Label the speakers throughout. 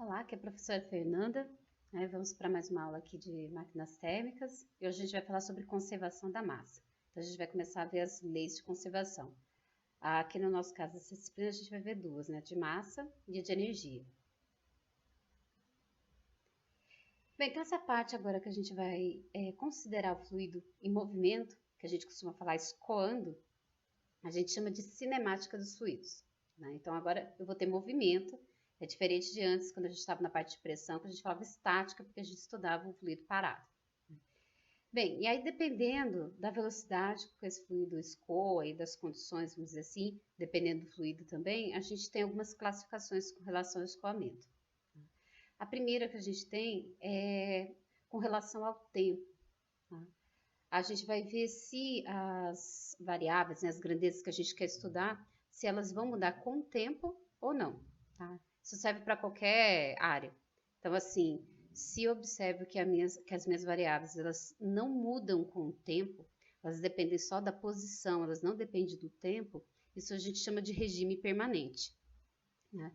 Speaker 1: Olá, aqui é a professora Fernanda, né? Vamos para mais uma aula aqui de máquinas térmicas e hoje a gente vai falar sobre conservação da massa. Então a gente vai começar a ver as leis de conservação. Aqui no nosso caso, essa disciplina a gente vai ver duas, né? De massa e de energia. Bem, então essa parte agora que a gente vai considerar o fluido em movimento, que a gente costuma falar escoando, a gente chama de cinemática dos fluidos, né? Então agora eu vou ter movimento. É diferente de antes, quando a gente estava na parte de pressão, que a gente falava estática, porque a gente estudava o fluido parado. Bem, e aí dependendo da velocidade que esse fluido escoa e das condições, vamos dizer assim, dependendo do fluido também, a gente tem algumas classificações com relação ao escoamento. A primeira que a gente tem é com relação ao tempo. Tá? A gente vai ver se as variáveis, né, as grandezas que a gente quer estudar, se elas vão mudar com o tempo ou não. Tá? Isso serve para qualquer área. Então, assim, se eu observo que as minhas variáveis elas não mudam com o tempo, elas dependem só da posição, elas não dependem do tempo, isso a gente chama de regime permanente. Né?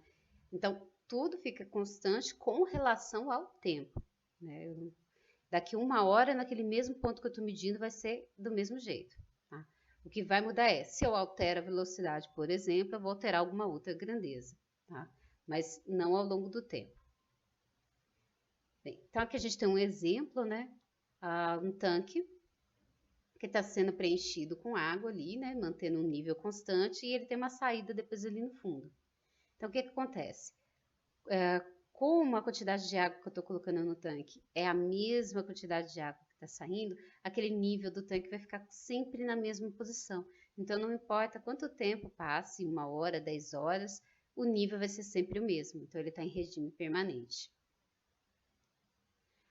Speaker 1: Então, tudo fica constante com relação ao tempo. Né? Daqui uma hora, naquele mesmo ponto que eu estou medindo, vai ser do mesmo jeito. Tá? O que vai mudar é, se eu altero a velocidade, por exemplo, eu vou alterar alguma outra grandeza. Tá? Mas não ao longo do tempo. Bem, então aqui a gente tem um exemplo, né? Um tanque que está sendo preenchido com água ali, né? Mantendo um nível constante e ele tem uma saída depois ali no fundo. Então o que acontece? Como a quantidade de água que eu estou colocando no tanque é a mesma quantidade de água que está saindo, aquele nível do tanque vai ficar sempre na mesma posição. Então não importa quanto tempo passe, 1 hora, 10 horas, o nível vai ser sempre o mesmo. Então ele está em regime permanente.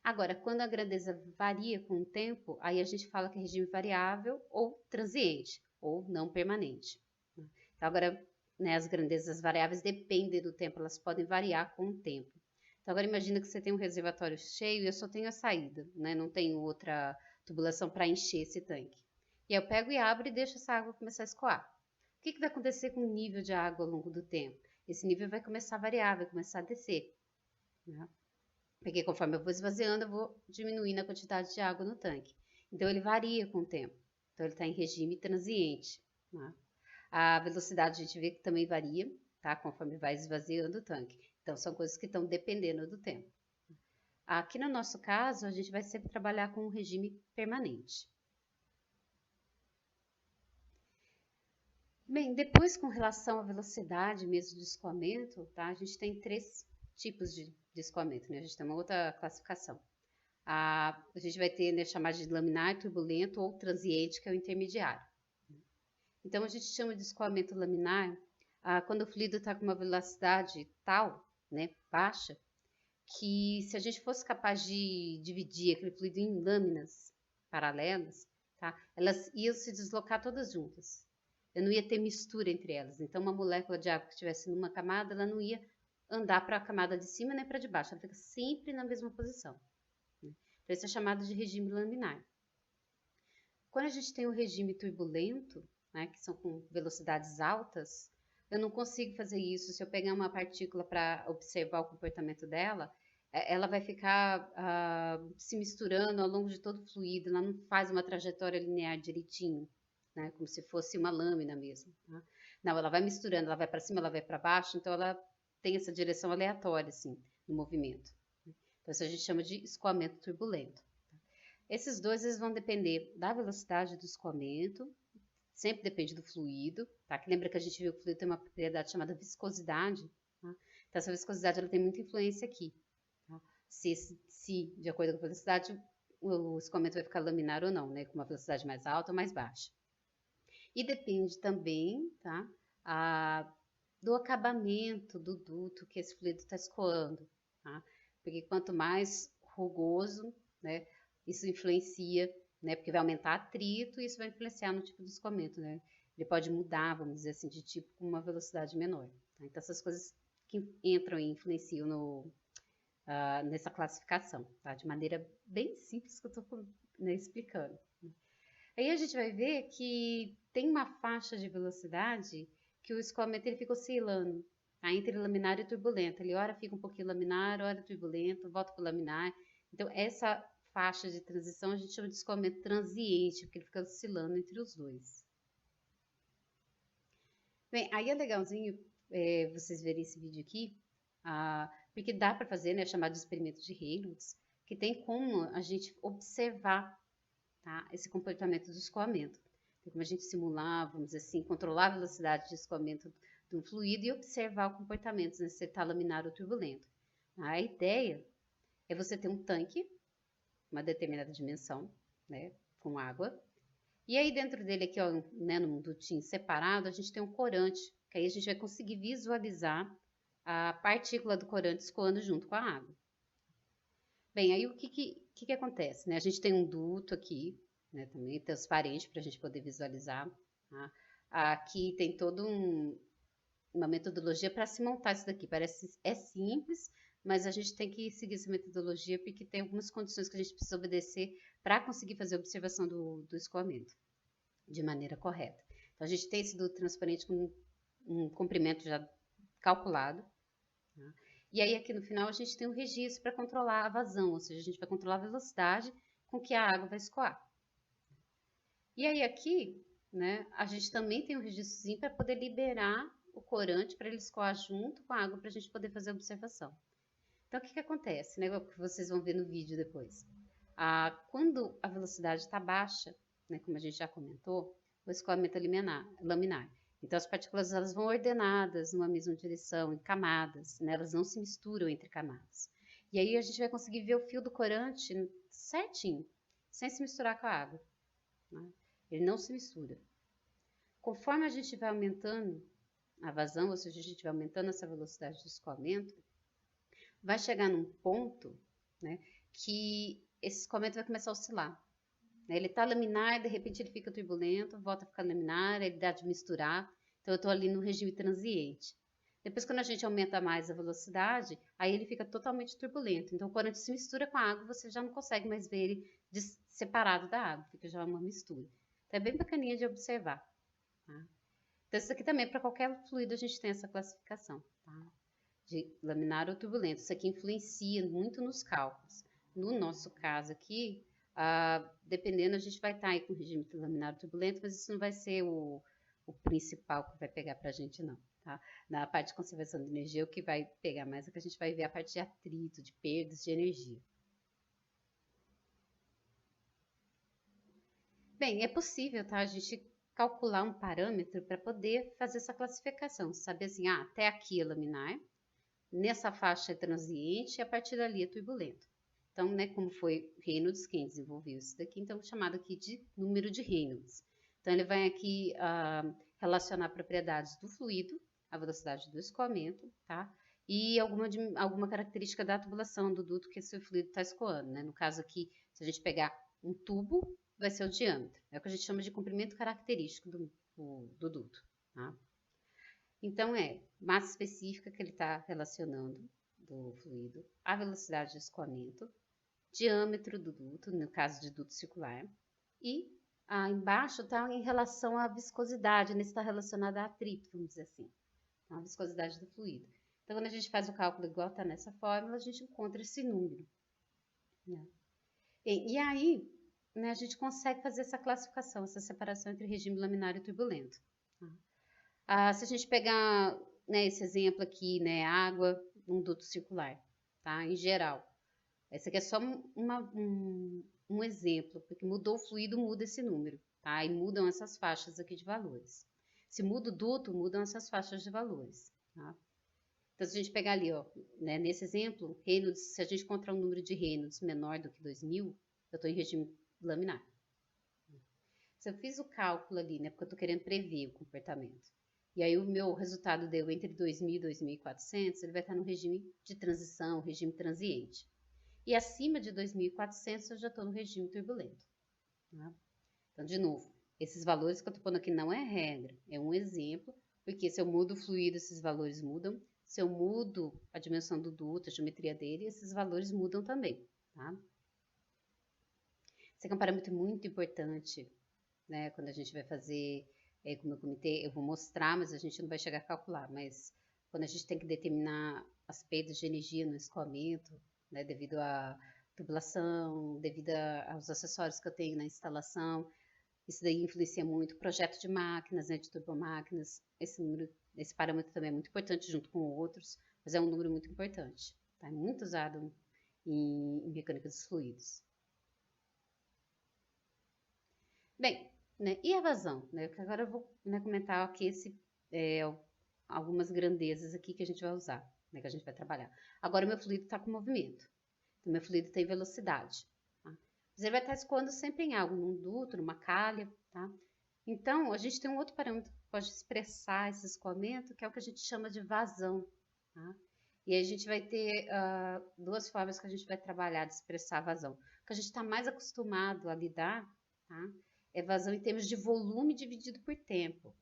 Speaker 1: Agora, quando a grandeza varia com o tempo, aí a gente fala que é regime variável ou transiente, ou não permanente. Então, agora, né, as grandezas variáveis dependem do tempo, elas podem variar com o tempo. Então, agora imagina que você tem um reservatório cheio e eu só tenho a saída, né? Não tenho outra tubulação para encher esse tanque. E aí eu pego e abro e deixo essa água começar a escoar. O que vai acontecer com o nível de água ao longo do tempo? Esse nível vai começar a variar, vai começar a descer. Né? Porque conforme eu vou esvaziando, eu vou diminuindo a quantidade de água no tanque. Então, ele varia com o tempo. Então, ele está em regime transiente. Né? A velocidade a gente vê que também varia, tá? Conforme vai esvaziando o tanque. Então, são coisas que estão dependendo do tempo. Aqui no nosso caso, a gente vai sempre trabalhar com um regime permanente. Bem, depois com relação à velocidade mesmo do escoamento, tá? A gente tem 3 tipos de escoamento, né? A gente tem uma outra classificação. A gente vai ter, né, chamada de laminar, turbulento ou transiente, que é o intermediário. Então, a gente chama de escoamento laminar quando o fluido está com uma velocidade tal, né, baixa, que se a gente fosse capaz de dividir aquele fluido em lâminas paralelas, tá, elas iam se deslocar todas juntas. Eu não ia ter mistura entre elas. Então, uma molécula de água que estivesse numa camada, ela não ia andar para a camada de cima nem para de baixo, ela fica sempre na mesma posição. Então, isso é chamado de regime laminar. Quando a gente tem o regime turbulento, né, que são com velocidades altas, eu não consigo fazer isso. Se eu pegar uma partícula para observar o comportamento dela, ela vai ficar se misturando ao longo de todo o fluido, ela não faz uma trajetória linear direitinho, né, como se fosse uma lâmina mesmo. Tá? Não, ela vai misturando, ela vai para cima, ela vai para baixo, então ela tem essa direção aleatória, assim, no movimento. Então, isso a gente chama de escoamento turbulento. Esses dois eles vão depender da velocidade do escoamento, sempre depende do fluido, tá? Que lembra que a gente viu que o fluido tem uma propriedade chamada viscosidade, tá? Então essa viscosidade ela tem muita influência aqui, tá? Se de acordo com a velocidade o escoamento vai ficar laminar ou não, né? Com uma velocidade mais alta ou mais baixa. E depende também, tá? Do acabamento do duto que esse fluido está escoando, tá? Porque quanto mais rugoso, né? Isso influencia, né? Porque vai aumentar atrito e isso vai influenciar no tipo de escoamento, né? Ele pode mudar, vamos dizer assim, de tipo com uma velocidade menor. Tá? Então, essas coisas que entram e influenciam nessa classificação, tá? De maneira bem simples que eu estou, né, explicando. Aí a gente vai ver que tem uma faixa de velocidade que o escoamento ele fica oscilando. tá? Entre laminar e turbulento. Ele ora fica um pouquinho laminar, ora turbulento, volta para o laminar. Então, essa faixa de transição a gente chama de escoamento transiente, porque ele fica oscilando entre os dois. Bem, aí é legalzinho vocês verem esse vídeo aqui, porque dá para fazer, né, chamado de experimento de Reynolds, que tem como a gente observar, tá, esse comportamento do escoamento. Tem como a gente simular, vamos dizer assim, controlar a velocidade de escoamento de um fluido e observar o comportamento, né, se ele está laminar ou turbulento. A ideia é você ter um tanque, uma determinada dimensão, né, com água, e aí dentro dele aqui, ó, né, num dutinho separado, a gente tem um corante, que aí a gente vai conseguir visualizar a partícula do corante escoando junto com a água. Bem, aí o que acontece, né? A gente tem um duto aqui, né, também transparente para a gente poder visualizar, tá? Aqui tem toda uma metodologia para se montar isso daqui. Parece simples, mas a gente tem que seguir essa metodologia porque tem algumas condições que a gente precisa obedecer para conseguir fazer a observação do escoamento de maneira correta. Então, a gente tem esse duto transparente com um comprimento já calculado, tá? E aí aqui no final a gente tem um registro para controlar a vazão, ou seja, a gente vai controlar a velocidade com que a água vai escoar. E aí aqui, né, a gente também tem um registrozinho para poder liberar o corante para ele escoar junto com a água para a gente poder fazer a observação. Então, o que acontece, né, o que vocês vão ver no vídeo depois? Quando a velocidade está baixa, né, como a gente já comentou, o escoamento é laminar. Então, as partículas elas vão ordenadas numa mesma direção, em camadas, né, elas não se misturam entre camadas. E aí a gente vai conseguir ver o fio do corante certinho, sem se misturar com a água, né? Ele não se mistura. Conforme a gente vai aumentando a vazão, ou seja, a gente vai aumentando essa velocidade de escoamento, vai chegar num ponto, né, que esse escoamento vai começar a oscilar. Ele está laminar, de repente ele fica turbulento, volta a ficar laminar, ele dá de misturar. Então eu estou ali no regime transiente. Depois, quando a gente aumenta mais a velocidade, aí ele fica totalmente turbulento. Então, quando ele se mistura com a água, você já não consegue mais ver ele separado da água, fica já uma mistura. Então, é bem bacaninha de observar, tá? Então, isso aqui também, para qualquer fluido, a gente tem essa classificação, tá? De laminar ou turbulento. Isso aqui influencia muito nos cálculos. No nosso caso aqui, dependendo, a gente vai estar aí com o regime laminar ou turbulento, mas isso não vai ser o principal que vai pegar para a gente, não. Tá? Na parte de conservação de energia, o que vai pegar mais é que a gente vai ver a parte de atrito, de perdas de energia. Bem, é possível, tá? A gente calcular um parâmetro para poder fazer essa classificação. Saber assim, até aqui é laminar, nessa faixa é transiente e a partir dali é turbulento. Então, né, como foi Reynolds quem desenvolveu isso daqui, então chamado aqui de número de Reynolds. Então, ele vai aqui relacionar propriedades do fluido, a velocidade do escoamento, tá? E alguma característica da tubulação do duto que esse fluido está escoando, né? No caso aqui, se a gente pegar um tubo, vai ser o diâmetro. É o que a gente chama de comprimento característico do duto, tá? Então, massa específica que ele está relacionando do fluido, a velocidade de escoamento, diâmetro do duto, no caso de duto circular, e embaixo está em relação à viscosidade, nesse está relacionado a atrito, vamos dizer assim, a viscosidade do fluido. Então, quando a gente faz o cálculo igual está nessa fórmula, a gente encontra esse número, né? E aí, né, a gente consegue fazer essa classificação, essa separação entre regime laminar e turbulento. Tá? Se a gente pegar, né, esse exemplo aqui, né, água, um duto circular, tá? Em geral. Esse aqui é só um exemplo, porque mudou o fluido, muda esse número, tá? E mudam essas faixas aqui de valores. Se muda o duto, mudam essas faixas de valores, tá? Então, se a gente pegar ali, ó, né, nesse exemplo, Reynolds, se a gente encontrar um número de Reynolds menor do que 2000, eu estou em regime laminar. Se eu fiz o cálculo ali, né, porque eu estou querendo prever o comportamento, e aí o meu resultado deu entre 2000 e 2400, ele vai estar no regime de transição, regime transiente. E acima de 2400 eu já estou no regime turbulento. Tá? Então, de novo, esses valores que eu estou pondo aqui não é regra, é um exemplo, porque se eu mudo o fluido, esses valores mudam. Se eu mudo a dimensão do duto, a geometria dele, esses valores mudam também. Tá? Esse aqui é um parâmetro muito importante, né? Quando a gente vai fazer, como eu comentei, eu vou mostrar, mas a gente não vai chegar a calcular, mas quando a gente tem que determinar as perdas de energia no escoamento, né, devido à tubulação, devido aos acessórios que eu tenho na instalação. Isso daí influencia muito o projeto de máquinas, né, de turbomáquinas. Esse parâmetro também é muito importante junto com outros, mas é um número muito importante. Tá? É muito usado em mecânica dos fluidos. Bem, né, e a vazão? Né, que agora eu vou, né, comentar aqui algumas grandezas aqui que a gente vai usar, né, que a gente vai trabalhar. Agora o meu fluido está com movimento, o meu fluido tem velocidade. Tá? Mas ele vai estar escoando sempre em algo, num duto, numa calha, tá? Então, a gente tem um outro parâmetro que pode expressar esse escoamento, que é o que a gente chama de vazão. Tá? E aí a gente vai ter duas formas que a gente vai trabalhar de expressar a vazão. O que a gente está mais acostumado a lidar, tá? É vazão em termos de volume dividido por tempo.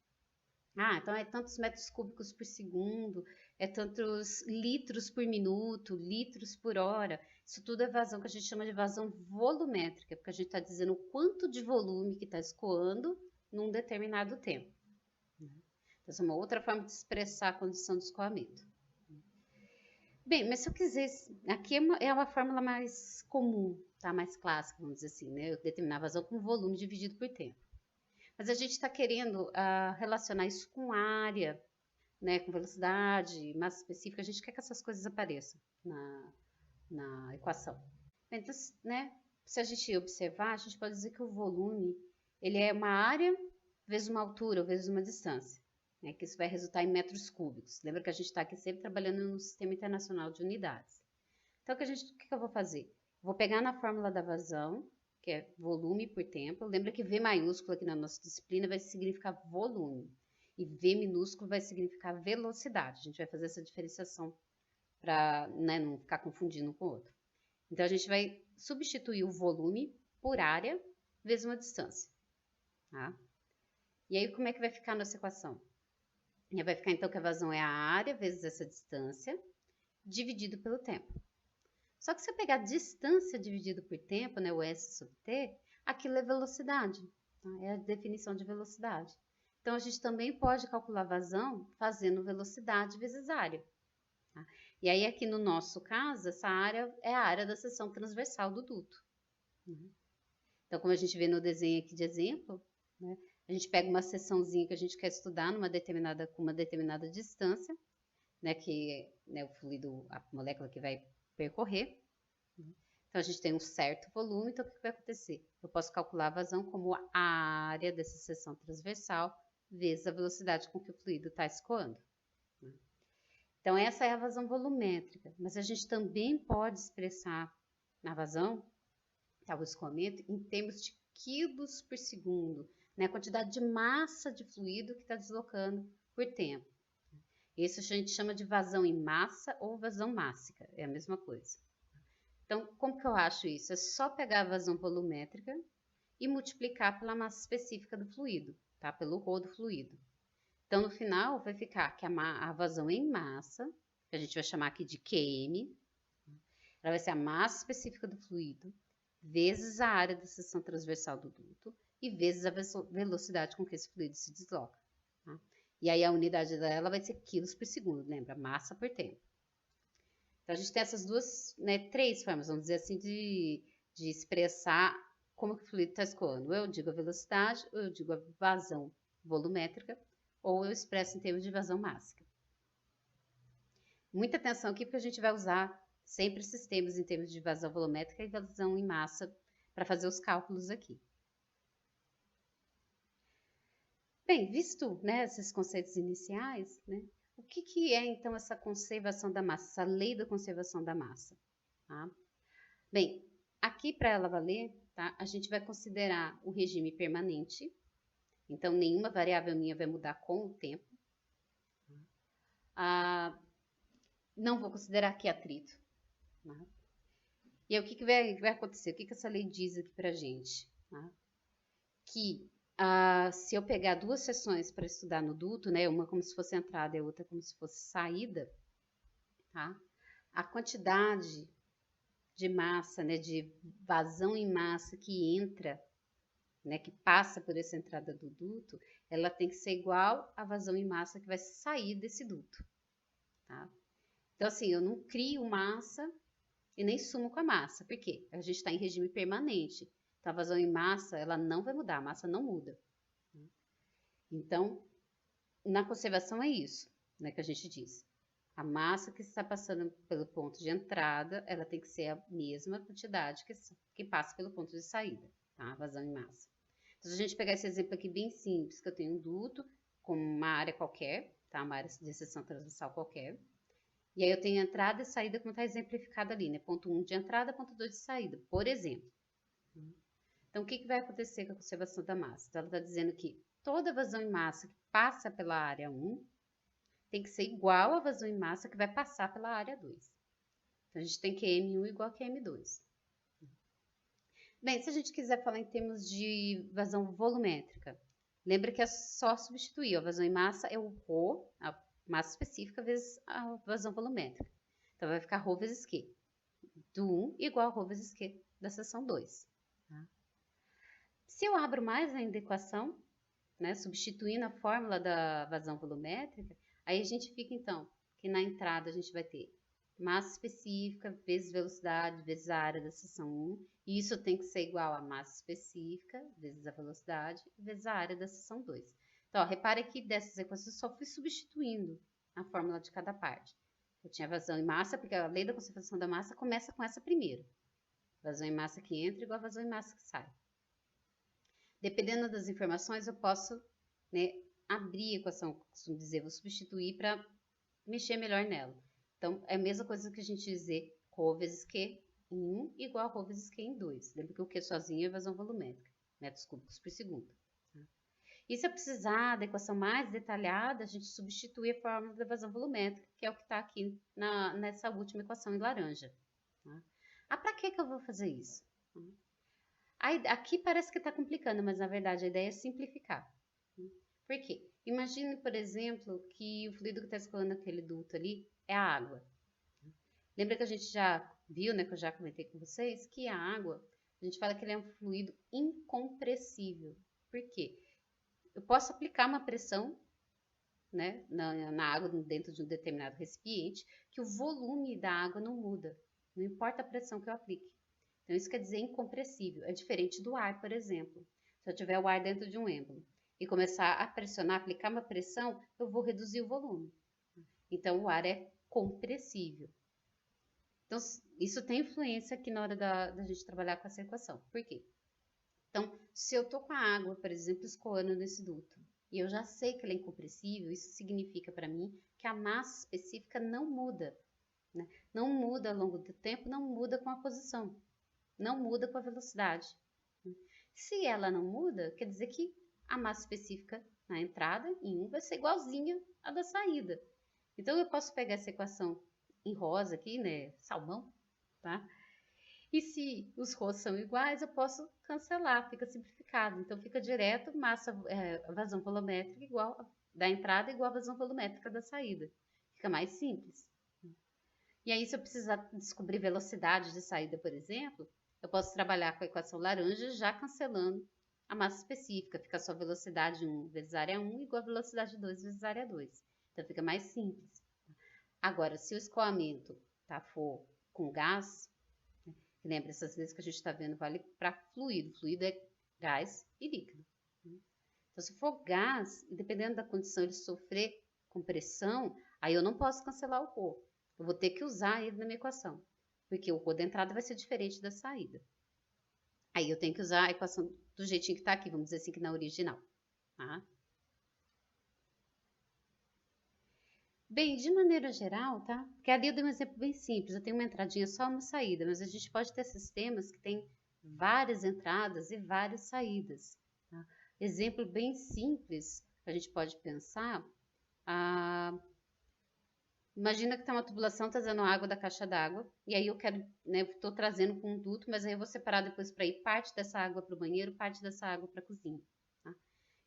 Speaker 1: Então é tantos metros cúbicos por segundo, é tantos litros por minuto, litros por hora. Isso tudo é vazão que a gente chama de vazão volumétrica, porque a gente está dizendo o quanto de volume que está escoando num determinado tempo. Então, essa é uma outra forma de expressar a condição de escoamento. Bem, mas se eu quiser, aqui é uma fórmula mais comum, tá? Mais clássica, vamos dizer assim, né? Eu determinar a vazão com volume dividido por tempo. Mas a gente está querendo relacionar isso com área, né, com velocidade, massa específica. A gente quer que essas coisas apareçam na equação. Então, né, se a gente observar, a gente pode dizer que o volume ele é uma área vezes uma altura, vezes uma distância. Né, que isso vai resultar em metros cúbicos. Lembra que a gente está aqui sempre trabalhando no Sistema Internacional de Unidades. Então, o que eu vou fazer? Vou pegar na fórmula da vazão, que é volume por tempo. Lembra que V maiúsculo aqui na nossa disciplina vai significar volume. E V minúsculo vai significar velocidade. A gente vai fazer essa diferenciação para, né, não ficar confundindo um com o outro. Então, a gente vai substituir o volume por área vezes uma distância. Tá? E aí, como é que vai ficar a nossa equação? Vai ficar, então, que a vazão é a área vezes essa distância, dividido pelo tempo. Só que se eu pegar distância dividido por tempo, né, o S sobre T, aquilo é velocidade. Tá? É a definição de velocidade. Então, a gente também pode calcular vazão fazendo velocidade vezes área. Tá? E aí, aqui no nosso caso, essa área é a área da seção transversal do duto. Então, como a gente vê no desenho aqui de exemplo, né, a gente pega uma seçãozinha que a gente quer estudar com uma determinada distância, né, que né, o fluido, a molécula que vai percorrer. Então, a gente tem um certo volume, então o que vai acontecer? Eu posso calcular a vazão como a área dessa seção transversal vezes a velocidade com que o fluido está escoando. Então, essa é a vazão volumétrica, mas a gente também pode expressar a vazão, o escoamento, em termos de quilos por segundo, né? A quantidade de massa de fluido que está deslocando por tempo. Isso a gente chama de vazão em massa ou vazão mássica, é a mesma coisa. Então, como que eu acho isso? É só pegar a vazão volumétrica e multiplicar pela massa específica do fluido, tá? Pelo ρ do fluido. Então, no final, vai ficar que a vazão em massa, que a gente vai chamar aqui de QM, ela vai ser a massa específica do fluido, vezes a área da seção transversal do duto e vezes a velocidade com que esse fluido se desloca. Tá? E aí a unidade dela vai ser quilos por segundo, lembra? Massa por tempo. Então, a gente tem essas duas, né, três formas, vamos dizer assim, de expressar como que o fluido está escoando. Ou eu digo a velocidade, ou eu digo a vazão volumétrica, ou eu expresso em termos de vazão mássica. Muita atenção aqui, porque a gente vai usar sempre esses termos em termos de vazão volumétrica e vazão em massa para fazer os cálculos aqui. Bem, visto né, esses conceitos iniciais, né, o que é então essa conservação da massa, essa lei da conservação da massa? Tá? Bem, aqui para ela valer, tá, a gente vai considerar o regime permanente, então nenhuma variável minha vai mudar com o tempo. Não vou considerar aqui atrito. Tá? E aí, o que vai acontecer? O que essa lei diz aqui para a gente? Tá? Que se eu pegar duas seções para estudar no duto, né, uma como se fosse entrada e a outra como se fosse saída, tá? A quantidade de massa, né, de vazão em massa que entra, né, que passa por essa entrada do duto, ela tem que ser igual à vazão em massa que vai sair desse duto. tá? Então, assim, eu não crio massa e nem sumo com a massa. Por quê? A gente está em regime permanente. Então, a vazão em massa, ela não vai mudar, a massa não muda. Então, na conservação é isso, né, que a gente diz. A massa que está passando pelo ponto de entrada, ela tem que ser a mesma quantidade que passa pelo ponto de saída, tá? A vazão em massa. Então, se a gente pegar esse exemplo aqui bem simples, que eu tenho um duto com uma área qualquer, tá? Uma área de seção transversal qualquer. E aí eu tenho entrada e saída como está exemplificado ali, né? Ponto 1 de entrada, ponto 2 de saída, por exemplo. Então, o que vai acontecer com a conservação da massa? Então, ela está dizendo que toda vazão em massa que passa pela área 1 tem que ser igual à vazão em massa que vai passar pela área 2. Então, a gente tem que M1 igual a M2. Bem, se a gente quiser falar em termos de vazão volumétrica, lembra que é só substituir. A vazão em massa é o ρ, a massa específica, vezes a vazão volumétrica. Então, vai ficar ρ vezes Q do 1 igual a ρ vezes Q da seção 2. Tá? Se eu abro mais ainda a equação, né, substituindo a fórmula da vazão volumétrica, aí a gente fica, então, que na entrada a gente vai ter massa específica vezes velocidade vezes a área da seção 1, e isso tem que ser igual a massa específica vezes a velocidade vezes a área da seção 2. Então, ó, repare que dessas equações eu só fui substituindo a fórmula de cada parte. Eu tinha vazão em massa, porque a lei da conservação da massa começa com essa primeira. Vazão em massa que entra igual a vazão em massa que sai. Dependendo das informações, eu posso, né, abrir a equação, costumo dizer, vou substituir para mexer melhor nela. Então, é a mesma coisa que a gente dizer ρ vezes Q em 1 igual a ρ vezes Q em 2. Lembra que o Q sozinho é vazão volumétrica, metros cúbicos por segundo. Tá? E se eu precisar da equação mais detalhada, a gente substitui a fórmula da vazão volumétrica, que é o que está aqui nessa última equação em laranja. Tá? Ah, para que eu vou fazer isso? Aqui parece que está complicando, mas na verdade a ideia é simplificar. Por quê? Imagine, por exemplo, que o fluido que está escoando aquele duto ali é a água. Lembra que a gente já viu, né, que eu já comentei com vocês, que a água, a gente fala que ele é um fluido incompressível. Por quê? Eu posso aplicar uma pressão, né, na água dentro de um determinado recipiente, que o volume da água não muda, não importa a pressão que eu aplique. Então, isso quer dizer incompressível. É diferente do ar, por exemplo. Se eu tiver o ar dentro de um êmbolo e começar a pressionar, aplicar uma pressão, eu vou reduzir o volume. Então, o ar é compressível. Então, isso tem influência aqui na hora da gente trabalhar com essa equação. Por quê? Então, se eu estou com a água, por exemplo, escoando nesse duto, e eu já sei que ela é incompressível, isso significa para mim que a massa específica não muda. Né? Não muda ao longo do tempo, não muda com a posição. Não muda com a velocidade. Se ela não muda, quer dizer que a massa específica na entrada, em 1, vai ser igualzinha à da saída. Então, eu posso pegar essa equação em rosa aqui, né, salmão, tá? E se os rós são iguais, eu posso cancelar, fica simplificado. Então, fica direto vazão volumétrica igual da entrada igual a vazão volumétrica da saída. Fica mais simples. E aí, se eu precisar descobrir velocidade de saída, por exemplo, eu posso trabalhar com a equação laranja já cancelando a massa específica. Fica só velocidade 1 vezes área 1 igual a velocidade 2 vezes área 2. Então, fica mais simples. Agora, se o escoamento for com gás, lembra essas vezes que a gente está vendo, vale para fluido. Fluido é gás e líquido. Então, se for gás, e dependendo da condição ele sofrer compressão, aí eu não posso cancelar o ρ. Eu vou ter que usar ele na minha equação, porque o ρ da entrada vai ser diferente da saída. Aí eu tenho que usar a equação do jeitinho que está aqui, vamos dizer assim, que na original. Tá? Bem, de maneira geral, tá? Porque ali eu dei um exemplo bem simples, eu tenho uma entradinha só, uma saída, mas a gente pode ter sistemas que têm várias entradas e várias saídas. Tá? Exemplo bem simples que a gente pode pensar, imagina que tem uma tubulação trazendo água da caixa d'água, e aí eu quero, né, estou trazendo com um duto, mas aí eu vou separar depois para ir parte dessa água para o banheiro, parte dessa água para a cozinha. Tá?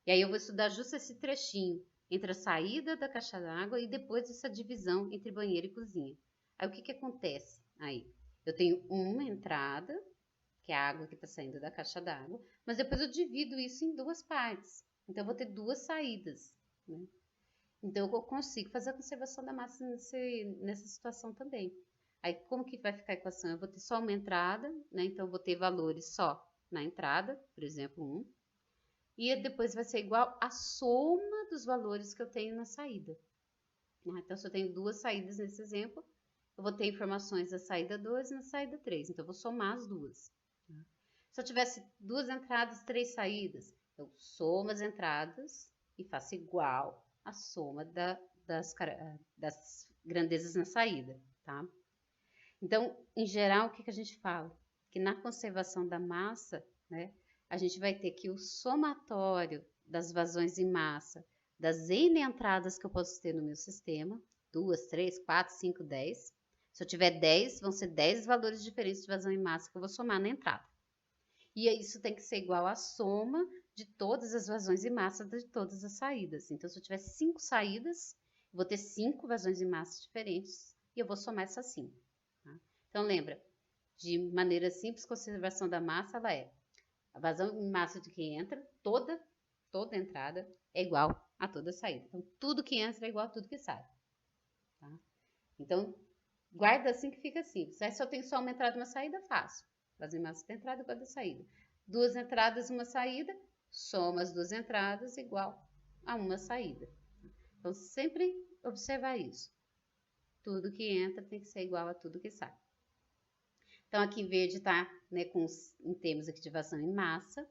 Speaker 1: E aí eu vou estudar justo esse trechinho entre a saída da caixa d'água e depois essa divisão entre banheiro e cozinha. Aí o que acontece aí? Eu tenho uma entrada, que é a água que está saindo da caixa d'água, mas depois eu divido isso em duas partes. Então eu vou ter duas saídas, né? Então, eu consigo fazer a conservação da massa nessa situação também. Aí, como que vai ficar a equação? Eu vou ter só uma entrada, né? Então, eu vou ter valores só na entrada, por exemplo, 1. E depois vai ser igual a soma dos valores que eu tenho na saída. Então, se eu tenho duas saídas nesse exemplo, eu vou ter informações na saída 2 e na saída 3. Então, eu vou somar as duas. Se eu tivesse duas entradas, 3 saídas, eu somo as entradas e faço igual a soma das grandezas na saída, tá? Então, em geral, o que a gente fala? Que na conservação da massa, né, a gente vai ter que o somatório das vazões em massa, das N entradas que eu posso ter no meu sistema, 2, 3, 4, 5, 10. Se eu tiver 10, vão ser 10 valores diferentes de vazão em massa que eu vou somar na entrada. E isso tem que ser igual à soma de todas as vazões em massa de todas as saídas. Então, se eu tiver 5 saídas, eu vou ter 5 vazões em massa diferentes e eu vou somar essas 5. Tá? Então, lembra, de maneira simples, conservação da massa, ela é a vazão em massa de que entra, toda entrada é igual a toda saída. Então, tudo que entra é igual a tudo que sai. Tá? Então, guarda assim que fica simples. Aí, se eu tenho só uma entrada e uma saída, fácil. Vazão em massa de entrada igual a da saída. Duas entradas e uma saída, soma as duas entradas igual a uma saída. Então, sempre observar isso. Tudo que entra tem que ser igual a tudo que sai. Então, aqui em verde está, né, em termos aqui de vazão em massa.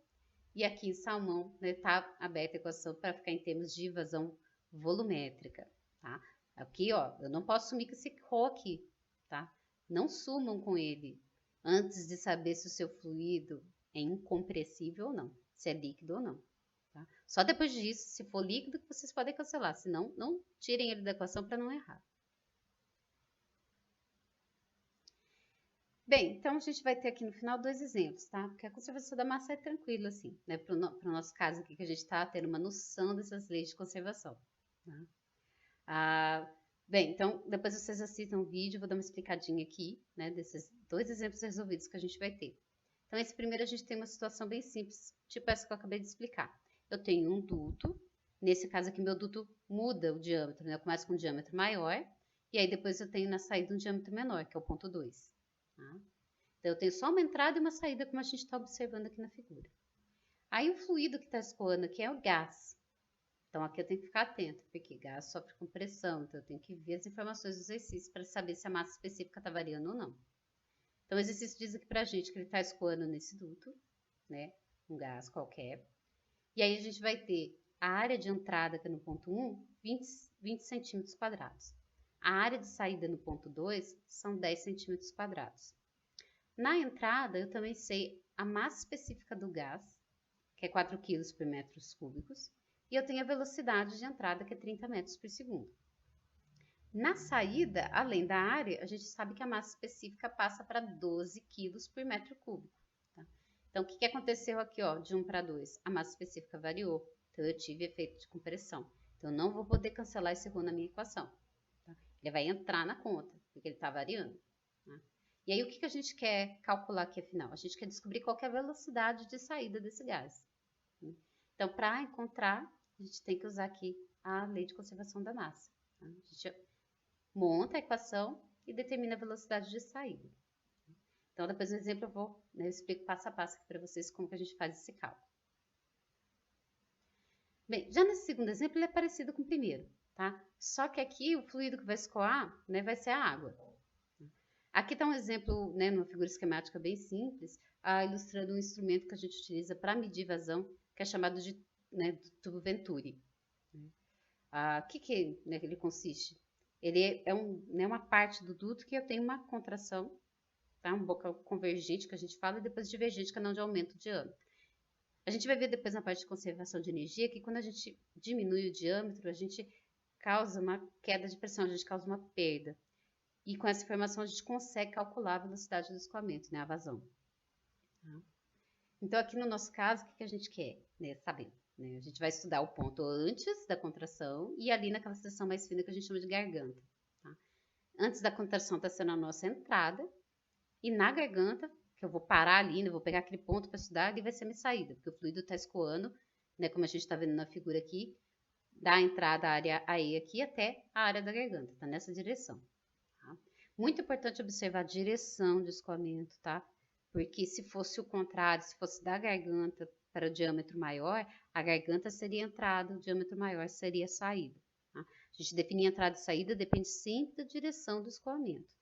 Speaker 1: E aqui em salmão está, né, aberta a equação para ficar em termos de vazão volumétrica. Tá? Aqui, ó, eu não posso sumir com esse rho aqui. Tá? Não sumam com ele antes de saber se o seu fluido é incompressível ou não. Se é líquido ou não. Tá? Só depois disso, se for líquido, vocês podem cancelar. Senão, não tirem ele da equação para não errar. Bem, então a gente vai ter aqui no final 2 exemplos, tá? Porque a conservação da massa é tranquila, assim, né? Para o nosso caso aqui, que a gente está tendo uma noção dessas leis de conservação. Tá? Bem, então depois vocês assistam o vídeo, vou dar uma explicadinha aqui, né? Desses 2 exemplos resolvidos que a gente vai ter. Então, esse primeiro a gente tem uma situação bem simples, tipo essa que eu acabei de explicar. Eu tenho um duto, nesse caso aqui meu duto muda o diâmetro, né? Eu começo com um diâmetro maior, e aí depois eu tenho na saída um diâmetro menor, que é o ponto 2. Tá? Então, eu tenho só uma entrada e uma saída, como a gente está observando aqui na figura. Aí, o fluido que está escoando aqui é o gás. Então, aqui eu tenho que ficar atento, porque gás sofre com pressão. Então, eu tenho que ver as informações do exercício para saber se a massa específica está variando ou não. Então, o exercício diz aqui para a gente que ele está escoando nesse duto, né? Um gás qualquer. E aí, a gente vai ter a área de entrada, que é no ponto 1, 20 centímetros quadrados. A área de saída no ponto 2 são 10 centímetros quadrados. Na entrada, eu também sei a massa específica do gás, que é 4 kg por metros cúbicos, e eu tenho a velocidade de entrada, que é 30 metros por segundo. Na saída, além da área, a gente sabe que a massa específica passa para 12 kg por metro cúbico. Tá? Então, o que aconteceu aqui, ó, de 1 para 2? A massa específica variou, então eu tive efeito de compressão. Então, eu não vou poder cancelar esse ρ na minha equação. Tá? Ele vai entrar na conta, porque ele está variando. Tá? E aí, o que a gente quer calcular aqui, afinal? A gente quer descobrir qual que é a velocidade de saída desse gás. Então, para encontrar, a gente tem que usar aqui a lei de conservação da massa. Tá? A gente monta a equação e determina a velocidade de saída. Então, depois no exemplo eu explico passo a passo aqui para vocês como que a gente faz esse cálculo. Bem, já nesse segundo exemplo, ele é parecido com o primeiro, tá? Só que aqui o fluido que vai escoar, né, vai ser a água. Aqui está um exemplo, né, numa figura esquemática bem simples, ilustrando um instrumento que a gente utiliza para medir vazão, que é chamado de, né, tubo Venturi. O que né, ele consiste? Ele é uma parte do duto que eu tenho uma contração, tá? Um bocal convergente, que a gente fala, e depois divergente, que é onde aumenta o diâmetro. A gente vai ver depois na parte de conservação de energia que quando a gente diminui o diâmetro, a gente causa uma queda de pressão, a gente causa uma perda. E com essa informação a gente consegue calcular a velocidade do escoamento, né, a vazão. Tá? Então, aqui no nosso caso, o que a gente quer, né, saber? Né? A gente vai estudar o ponto antes da contração e ali naquela seção mais fina que a gente chama de garganta. Tá? Antes da contração está sendo a nossa entrada e na garganta, que eu vou parar ali, né, vou pegar aquele ponto para estudar, ali vai ser a minha saída, porque o fluido está escoando, né, como a gente está vendo na figura aqui, da entrada à área AE aqui até a área da garganta, tá? Nessa direção. Tá? Muito importante observar a direção de escoamento, tá? Porque se fosse o contrário, se fosse da garganta para o diâmetro maior, a garganta seria a entrada, o diâmetro maior seria a saída. Tá? A gente definir entrada e saída depende sempre da direção do escoamento.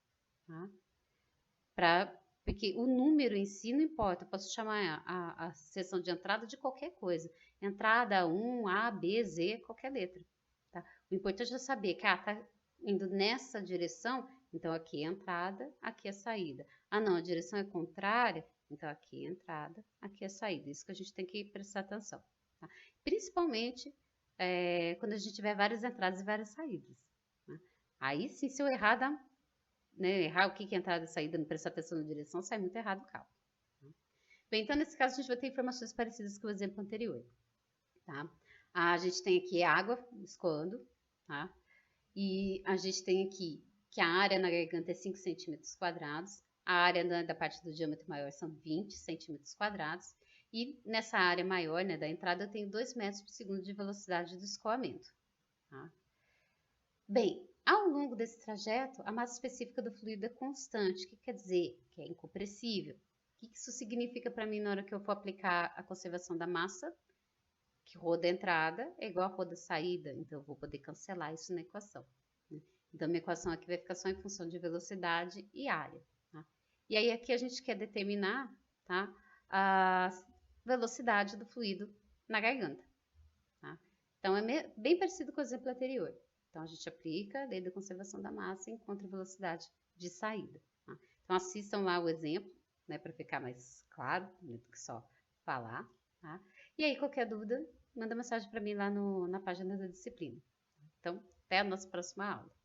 Speaker 1: Tá? Porque o número em si não importa, eu posso chamar a seção de entrada de qualquer coisa. Entrada 1, A, B, Z, qualquer letra. Tá? O importante é saber que tá indo nessa direção, então aqui é entrada, aqui é saída. Ah não, a direção é contrária, então aqui é entrada, aqui é saída. Isso que a gente tem que prestar atenção. Tá? Principalmente quando a gente tiver várias entradas e várias saídas. Né? Aí sim, se eu errar, errar o que é entrada e saída, não prestar atenção na direção, sai muito errado o cálculo. Bem, então nesse caso a gente vai ter informações parecidas com o exemplo anterior. Tá? A gente tem aqui água escoando, tá? E a gente tem aqui que a área na garganta é 5 centímetros quadrados, a área da parte do diâmetro maior são 20 centímetros quadrados, e nessa área maior, da entrada, eu tenho 2 metros por segundo de velocidade do escoamento. Tá? Bem, ao longo desse trajeto, a massa específica do fluido é constante, o que quer dizer? Que é incompressível. O que isso significa para mim na hora que eu for aplicar a conservação da massa? Que rho da entrada é igual a rho da saída, então eu vou poder cancelar isso na equação. Né? Então, minha equação aqui vai ficar só em função de velocidade e área. Tá? E aí, aqui a gente quer determinar, tá, a velocidade do fluido na garganta. Tá? Então, é bem parecido com o exemplo anterior. Então, a gente aplica a lei da conservação da massa e encontra a velocidade de saída. Tá? Então, assistam lá o exemplo, para ficar mais claro do que só falar. Tá? E aí, qualquer dúvida, manda mensagem para mim lá na página da disciplina. Então, até a nossa próxima aula.